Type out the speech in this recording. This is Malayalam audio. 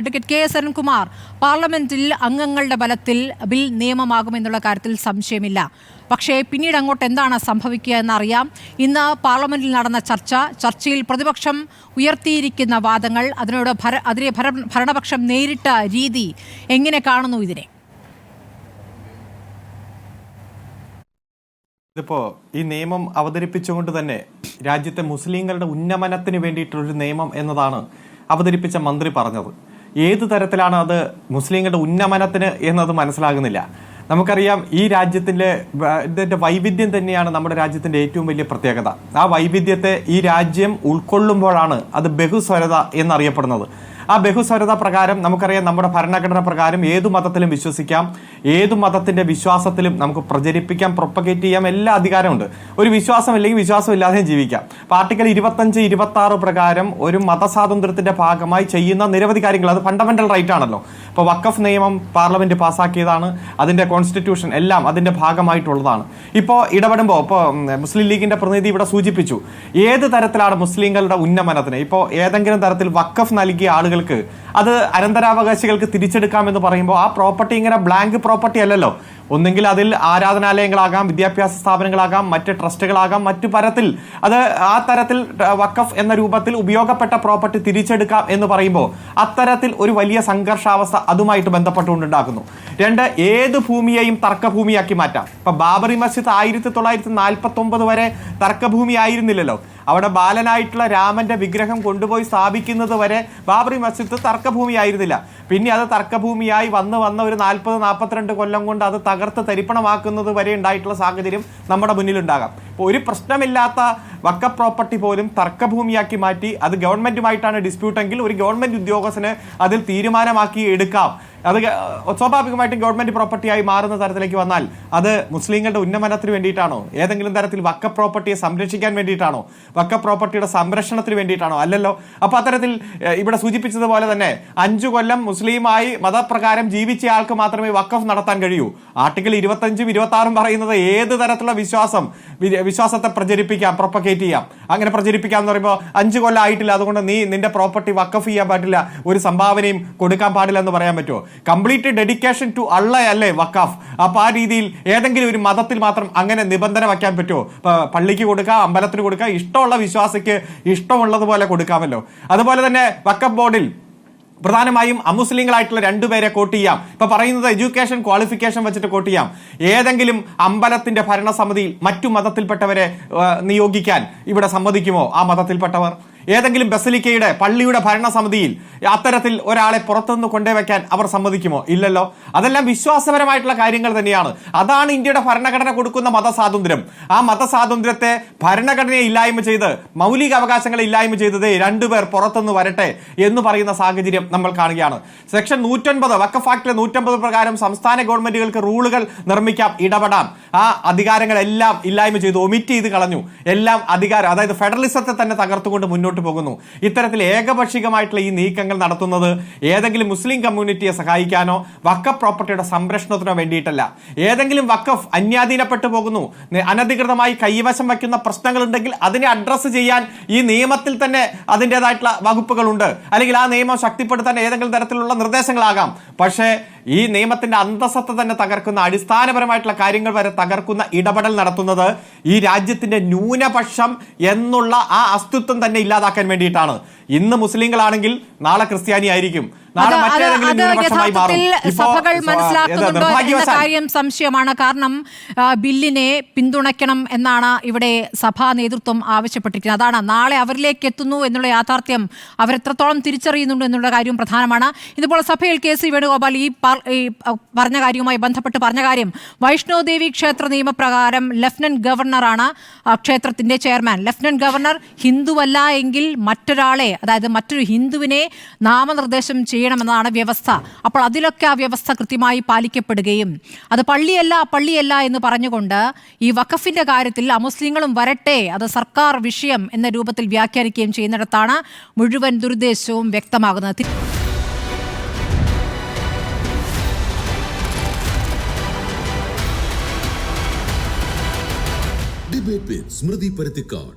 Advocate KS. അരുൺകുമാർ, പാർലമെന്റിൽ അംഗങ്ങളുടെ ബലത്തിൽ ബിൽ നിയമമാകുമെന്നുള്ള കാര്യത്തിൽ സംശയമില്ല. പക്ഷേ പിന്നീട് അങ്ങോട്ട് എന്താണ് സംഭവിക്കുക എന്നറിയാം. ഇന്ന് പാർലമെന്റിൽ നടന്ന ചർച്ചയിൽ പ്രതിപക്ഷം ഉയർത്തിയിരിക്കുന്ന വാദങ്ങൾ, അതിനെ ഭരണപക്ഷം നേരിട്ട രീതി എങ്ങനെ കാണുന്നു ഇതിനെ? ഇതിപ്പോ ഈ നിയമം അവതരിപ്പിച്ചുകൊണ്ട് തന്നെ രാജ്യത്തെ മുസ്ലിങ്ങളുടെ ഉന്നമനത്തിന് വേണ്ടിയിട്ടുള്ളൊരു നിയമം എന്നതാണ് അവതരിപ്പിച്ച മന്ത്രി പറഞ്ഞത്. ഏത് തരത്തിലാണ് അത് മുസ്ലിങ്ങളുടെ ഉന്നമനത്തിന് എന്നത് മനസ്സിലാകുന്നില്ല. നമുക്കറിയാം, ഈ ഇതിന്റെ വൈവിധ്യം തന്നെയാണ് നമ്മുടെ രാജ്യത്തിന്റെ ഏറ്റവും വലിയ പ്രത്യേകത. ആ വൈവിധ്യത്തെ ഈ രാജ്യം ഉൾക്കൊള്ളുമ്പോഴാണ് അത് ബഹുസ്വരത എന്നറിയപ്പെടുന്നത്. ആ ബഹുസ്വരത പ്രകാരം നമുക്കറിയാം, നമ്മുടെ ഭരണഘടന പ്രകാരം ഏതു മതത്തിലും വിശ്വസിക്കാം, ഏതു മതത്തിന്റെ വിശ്വാസത്തിലും നമുക്ക് പ്രചരിപ്പിക്കാം, പ്രൊപ്പഗേറ്റ് ചെയ്യാം, എല്ലാ അധികാരമുണ്ട്. ഒരു വിശ്വാസം ഇല്ലെങ്കിൽ വിശ്വാസം ഇല്ലാതെയും ജീവിക്കാം. ആർട്ടിക്കിൾ 25, 26 പ്രകാരം ഒരു മതസ്വാതന്ത്ര്യത്തിന്റെ ഭാഗമായി ചെയ്യുന്ന നിരവധി കാര്യങ്ങൾ, അത് ഫണ്ടമെന്റൽ റൈറ്റ് ആണല്ലോ. ഇപ്പോൾ വഖഫ് നിയമം പാർലമെന്റ് പാസ്സാക്കിയതാണ്, അതിന്റെ കോൺസ്റ്റിറ്റ്യൂഷൻ എല്ലാം അതിന്റെ ഭാഗമായിട്ടുള്ളതാണ്. ഇപ്പോൾ ഇടപെടുമ്പോൾ മുസ്ലിം ലീഗിന്റെ പ്രതിനിധി ഇവിടെ സൂചിപ്പിച്ചു, ഏത് തരത്തിലാണ് മുസ്ലിങ്ങളുടെ ഉന്നമനത്തിന് ഇപ്പോൾ ഏതെങ്കിലും തരത്തിൽ വഖഫ് നൽകിയ ആളുകൾ അത് അനന്തരാവകാശികൾക്ക് തിരിച്ചെടുക്കാമെന്ന് പറയുമ്പോൾ ആ പ്രോപ്പർട്ടി ഇങ്ങനെ ബ്ലാങ്ക് പ്രോപ്പർട്ടി അല്ലല്ലോ. ഒന്നെങ്കിൽ അതിൽ ആരാധനാലയങ്ങളാകാം, വിദ്യാഭ്യാസ സ്ഥാപനങ്ങളാകാം, മറ്റ് ട്രസ്റ്റുകളാകാം, മറ്റു തരത്തിൽ അത് ആ തരത്തിൽ വഖഫ് എന്ന രൂപത്തിൽ ഉപയോഗപ്പെട്ട പ്രോപ്പർട്ടി തിരിച്ചെടുക്കാം എന്ന് പറയുമ്പോൾ അത്തരത്തിൽ ഒരു വലിയ സംഘർഷാവസ്ഥ അതുമായിട്ട് ബന്ധപ്പെട്ടുകൊണ്ടുണ്ടാക്കുന്നു. രണ്ട്, ഏത് ഭൂമിയെയും തർക്കഭൂമിയാക്കി മാറ്റാം. ഇപ്പൊ ബാബറി മസ്ജിദ് 1949 വരെ തർക്കഭൂമി ആയിരുന്നില്ലല്ലോ. അവിടെ ബാലനായിട്ടുള്ള രാമന്റെ വിഗ്രഹം കൊണ്ടുപോയി സ്ഥാപിക്കുന്നത് വരെ ബാബറി മസ്ജിദ് തർക്കഭൂമി ആയിരുന്നില്ല. പിന്നെ അത് തർക്കഭൂമിയായി വന്ന് ഒരു 40-42 കൊല്ലം കൊണ്ട് അത് തകർത്ത് തരിപ്പണമാക്കുന്നത് വരെ ഉണ്ടായിട്ടുള്ള സാഹചര്യം നമ്മുടെ മുന്നിലുണ്ടാകാം. ഇപ്പോൾ ഒരു പ്രശ്നമില്ലാത്ത വഖഫ് പ്രോപ്പർട്ടി പോലും തർക്കഭൂമിയാക്കി മാറ്റി അത് ഗവൺമെന്റുമായിട്ടാണ് ഡിസ്പ്യൂട്ടെങ്കിൽ ഒരു ഗവൺമെന്റ് ഉദ്യോഗസ്ഥന് അതിൽ തീരുമാനമാക്കി എടുക്കാം. അത് സ്വാഭാവികമായിട്ടും ഗവൺമെന്റ് പ്രോപ്പർട്ടിയായി മാറുന്ന തരത്തിലേക്ക് വന്നാൽ അത് മുസ്ലിങ്ങളുടെ ഉന്നമനത്തിന് വേണ്ടിയിട്ടാണോ? ഏതെങ്കിലും തരത്തിൽ വഖഫ് പ്രോപ്പർട്ടിയെ സംരക്ഷിക്കാൻ വേണ്ടിയിട്ടാണോ? വഖഫ് പ്രോപ്പർട്ടിയുടെ സംരക്ഷണത്തിന് വേണ്ടിയിട്ടാണോ? അല്ലല്ലോ. അപ്പൊ അത്തരത്തിൽ ഇവിടെ സൂചിപ്പിച്ചതുപോലെ തന്നെ 5 കൊല്ലം മുസ്ലിമായി മതപ്രകാരം ജീവിച്ച ആൾക്ക് മാത്രമേ വഖഫ് നടത്താൻ കഴിയൂ. ആർട്ടിക്കിൾ 25, 26 പറയുന്നത് ഏത് തരത്തിലുള്ള വിശ്വാസത്തെ പ്രചരിപ്പിക്കാം, പ്രൊപ്പഗേറ്റ് ചെയ്യാം. അങ്ങനെ പ്രചരിപ്പിക്കാം എന്ന് പറയുമ്പോൾ 5 കൊല്ലം ആയിട്ടില്ല, അതുകൊണ്ട് നീ നിന്റെ പ്രോപ്പർട്ടി വഖഫ് ചെയ്യാൻ പാടില്ല, ഒരു സംഭാവനയും കൊടുക്കാൻ പാടില്ല എന്ന് പറയാൻ പറ്റുമോ? കംപ്ലീറ്റ് ഡെഡിക്കേഷൻ ടു അള്ളയല്ലേ വഖഫ്. അപ്പൊ ആ രീതിയിൽ ഏതെങ്കിലും ഒരു മതത്തിൽ മാത്രം അങ്ങനെ നിബന്ധന വയ്ക്കാൻ പറ്റുമോ? പള്ളിക്ക് കൊടുക്കാം, അമ്പലത്തിന് കൊടുക്കാം, ഇഷ്ടമുള്ള വിശ്വാസിക്ക് ഇഷ്ടമുള്ളതുപോലെ കൊടുക്കാമല്ലോ. അതുപോലെ തന്നെ വഖഫ് ബോർഡിൽ പ്രധാനമായും അമുസ്ലിങ്ങളായിട്ടുള്ള 2 പേരെ കോട്ട് ചെയ്യാം. ഇപ്പൊ പറയുന്നത് എഡ്യൂക്കേഷൻ ക്വാളിഫിക്കേഷൻ വെച്ചിട്ട് കോട്ട് ചെയ്യാം. ഏതെങ്കിലും അമ്പലത്തിന്റെ ഭരണസമിതിയിൽ മറ്റു മതത്തിൽപ്പെട്ടവരെ നിയോഗിക്കാൻ ഇവിടെ സമ്മതിക്കുമോ ആ മതത്തിൽപ്പെട്ടവർ? ഏതെങ്കിലും ബസലിക്കയുടെ പള്ളിയുടെ ഭരണസമിതിയിൽ അത്തരത്തിൽ ഒരാളെ പുറത്തുനിന്ന് കൊണ്ടുവയ്ക്കാൻ അവർ സമ്മതിക്കുമോ? ഇല്ലല്ലോ. അതെല്ലാം വിശ്വാസപരമായിട്ടുള്ള കാര്യങ്ങൾ തന്നെയാണ്. അതാണ് ഇന്ത്യയുടെ ഭരണഘടന കൊടുക്കുന്ന മതസ്വാതന്ത്ര്യം. ആ മതസ്വാതന്ത്ര്യത്തെ ഭരണഘടനയെ ഇല്ലായ്മ ചെയ്ത്, മൗലിക അവകാശങ്ങളെ ഇല്ലായ്മ ചെയ്തത് 2 പേർ പുറത്തുനിന്ന് വരട്ടെ എന്ന് പറയുന്ന സാഹചര്യം നമ്മൾ കാണുകയാണ്. സെക്ഷൻ 109 വഖഫ് ആക്ടിലെ 109 പ്രകാരം സംസ്ഥാന ഗവൺമെന്റുകൾക്ക് റൂളുകൾ നിർമ്മിക്കാം, ഇടപെടാം. ആ അധികാരങ്ങളെല്ലാം ഇല്ലായ്മ ചെയ്തു, ഒമിറ്റ് ചെയ്ത് കളഞ്ഞു. എല്ലാം അധികാരം, അതായത് ഫെഡറലിസത്തെ തന്നെ തകർത്തുകൊണ്ട് മുന്നോട്ട് പോകുന്നു. ഇത്തരത്തിൽ ഏകപക്ഷീയമായിട്ടുള്ള ഈ നീക്കങ്ങൾ നടത്തുന്നത് ഏതെങ്കിലും മുസ്ലിം കമ്മ്യൂണിറ്റിയെ സഹായിക്കാനോ വഖഫ് പ്രോപ്പർട്ടിയുടെ സംരക്ഷണത്തിനോ വേണ്ടിയിട്ടല്ല. ഏതെങ്കിലും വഖഫ് അന്യാധീനപ്പെട്ടു പോകുന്നു, അനധികൃതമായി കൈവശം വയ്ക്കുന്ന പ്രശ്നങ്ങൾ ഉണ്ടെങ്കിൽ അതിനെ അഡ്രസ്സ് ചെയ്യാൻ ഈ നിയമത്തിൽ തന്നെ അതിൻ്റെതായിട്ടുള്ള വകുപ്പുകളുണ്ട്. അല്ലെങ്കിൽ ആ നിയമം ശക്തിപ്പെടുത്താൻ ഏതെങ്കിലും തരത്തിലുള്ള നിർദ്ദേശങ്ങളാകാം. പക്ഷേ ഈ നിയമത്തിന്റെ അന്തസ്സത്ത തന്നെ തകർക്കുന്ന, അടിസ്ഥാനപരമായിട്ടുള്ള കാര്യങ്ങൾ വരെ തകർക്കുന്ന ഇടപെടൽ നടത്തുന്നത് ഈ രാജ്യത്തിന്റെ ന്യൂനപക്ഷം എന്നുള്ള ആ അസ്തിത്വം തന്നെ ഇല്ലാതാക്കാൻ വേണ്ടിയിട്ടാണ്. ഇന്ന് മുസ്ലിങ്ങളാണെങ്കിൽ നാളെ ക്രിസ്ത്യാനി ആയിരിക്കും, നാളെ സഭകൾ മനസ്സിലാക്കുന്നുണ്ടോ എന്ന കാര്യം സംശയമാണ്. കാരണം ബില്ലിനെ പിന്തുണയ്ക്കണം എന്നാണ് ഇവിടെ സഭാ നേതൃത്വം ആവശ്യപ്പെട്ടിരിക്കുന്നത്. അതാണ് നാളെ അവരിലേക്ക് എത്തുന്നു എന്നുള്ള യാഥാർത്ഥ്യം അവരെത്രത്തോളം തിരിച്ചറിയുന്നുണ്ട് എന്നുള്ള കാര്യം പ്രധാനമാണ്. ഇതുപോലെ സഭയിൽ കെ.സി. വേണുഗോപാൽ ഈ പറഞ്ഞ കാര്യവുമായി ബന്ധപ്പെട്ട് പറഞ്ഞ കാര്യം, വൈഷ്ണവ് ദേവി ക്ഷേത്ര നിയമപ്രകാരം ലഫ്റ്റനന്റ് ഗവർണറാണ് ക്ഷേത്രത്തിന്റെ ചെയർമാൻ. ലഫ്റ്റനന്റ് ഗവർണർ ഹിന്ദുവല്ല എങ്കിൽ മറ്റൊരാളെ, അതായത് മറ്റൊരു ഹിന്ദുവിനെ നാമനിർദ്ദേശം ചെയ്യണമെന്നാണ് വ്യവസ്ഥ. അപ്പോൾ അതിലൊക്കെ ആ വ്യവസ്ഥ കൃത്യമായി പാലിക്കപ്പെടുകയും അത് പള്ളിയല്ല എന്ന് പറഞ്ഞുകൊണ്ട് ഈ വഖഫിന്റെ കാര്യത്തിൽ അമുസ്ലിങ്ങളും വരട്ടെ, അത് സർക്കാർ വിഷയം എന്ന രൂപത്തിൽ വ്യാഖ്യാനിക്കുകയും ചെയ്യുന്നിടത്താണ് മുഴുവൻ ദുരുദ്ദേശവും വ്യക്തമാകുന്നത്. ഡിബേറ്റ് വിത്ത് സ്മൃതി പരുത്തിക്കാട്.